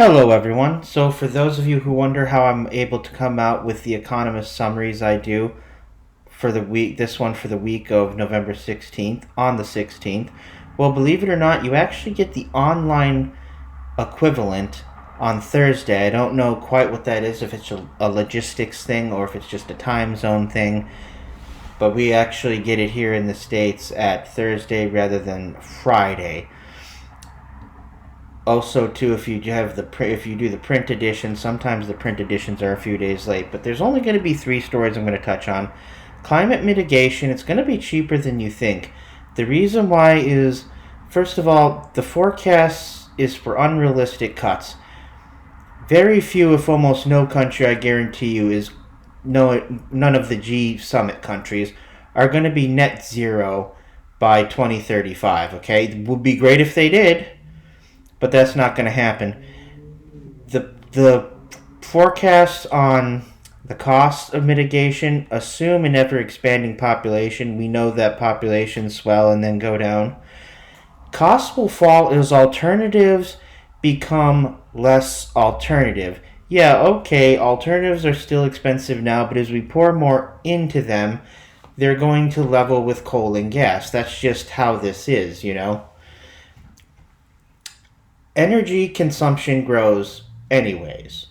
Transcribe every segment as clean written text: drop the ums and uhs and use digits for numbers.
Hello, everyone. So, for those of you who wonder how I'm able to come out with the Economist summaries I do for the week, this one for the week of November 16th, on the 16th, well, believe it or not, you actually get the online equivalent on Thursday. I don't know quite what that is, if it's a logistics thing or if it's just a time zone thing, but we actually get it here in the States at Thursday rather than Friday. Also, too, if you do the print edition, sometimes the print editions are a few days late. But there's only going to be three stories I'm going to touch on. Climate mitigation, it's going to be cheaper than you think. The reason why is, first of all, the forecast is for unrealistic cuts. Very few, if almost no country, I guarantee you, none of the G summit countries are going to be net zero by 2035. Okay, it would be great if they did, but that's not going to happen. The forecasts on the cost of mitigation assume an ever expanding population. We know that populations swell and then go down. Costs will fall as alternatives become less alternative. Yeah, okay, alternatives are still expensive now, but as we pour more into them, they're going to level with coal and gas. That's just how this is, you know. Energy consumption grows anyways.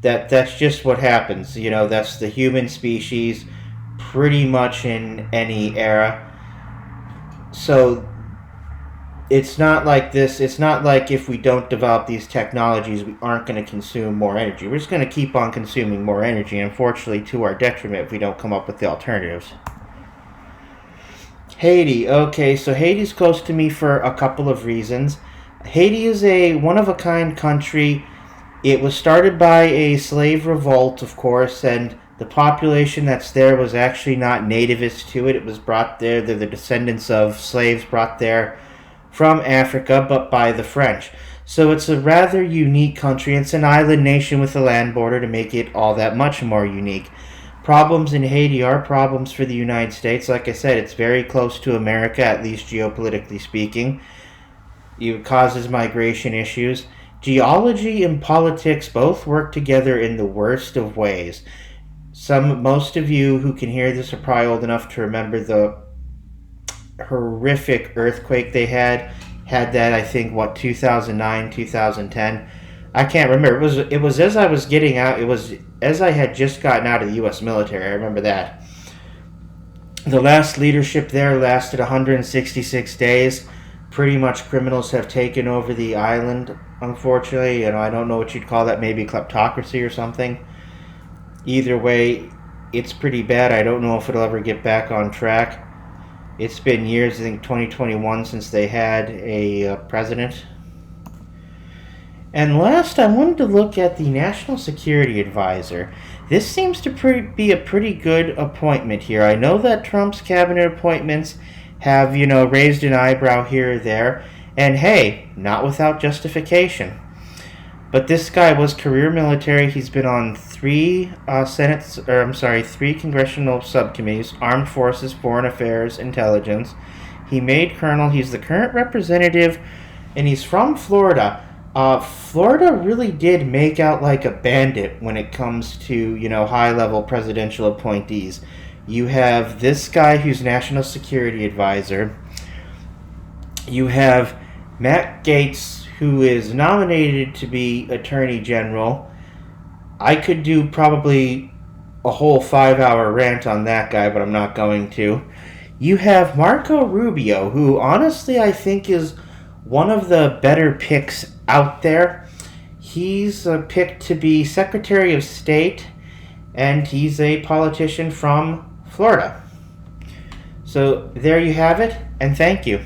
That's just what happens. You know, that's the human species pretty much in any era. So it's not like this. It's not like if we don't develop these technologies, we aren't going to consume more energy. We're just going to keep on consuming more energy, unfortunately, to our detriment if we don't come up with the alternatives. Haiti. Okay, so Haiti's close to me for a couple of reasons. Haiti is a one-of-a-kind country. It was started by a slave revolt, of course, and the population that's there was actually not nativist to it. It was brought there. They're the descendants of slaves brought there from Africa, but by the French. So it's a rather unique country. It's an island nation with a land border to make it all that much more unique. Problems in Haiti are problems for the United States. Like I said, it's very close to America, at least geopolitically speaking. It causes migration issues. Geology and politics both work together in the worst of ways. Most of you who can hear this are probably old enough to remember the horrific earthquake they had. Had that, I think, 2009, 2010. I can't remember. It was as I was getting out. It was as I had just gotten out of the U.S. military. I remember that. The last leadership there lasted 166 days. Pretty much criminals have taken over the island, unfortunately. You know, I don't know what you'd call that, maybe kleptocracy or something. Either way, it's pretty bad. I don't know if it'll ever get back on track. It's been years, I think 2021, since they had a president. And last, I wanted to look at the National Security Advisor. This seems to be a pretty good appointment here. I know that Trump's cabinet appointments have, raised an eyebrow here or there. And hey, not without justification. But this guy was career military. He's been on three congressional subcommittees: Armed Forces, Foreign Affairs, Intelligence. He made colonel. He's the current representative, and he's from Florida. Florida really did make out like a bandit when it comes to, high-level presidential appointees. You have this guy who's National Security Advisor. You have Matt Gaetz, who is nominated to be Attorney General. I could do probably a whole 5-hour rant on that guy, but I'm not going to. You have Marco Rubio, who honestly I think is one of the better picks out there. He's picked to be Secretary of State, and he's a politician from Florida. So there you have it, and thank you.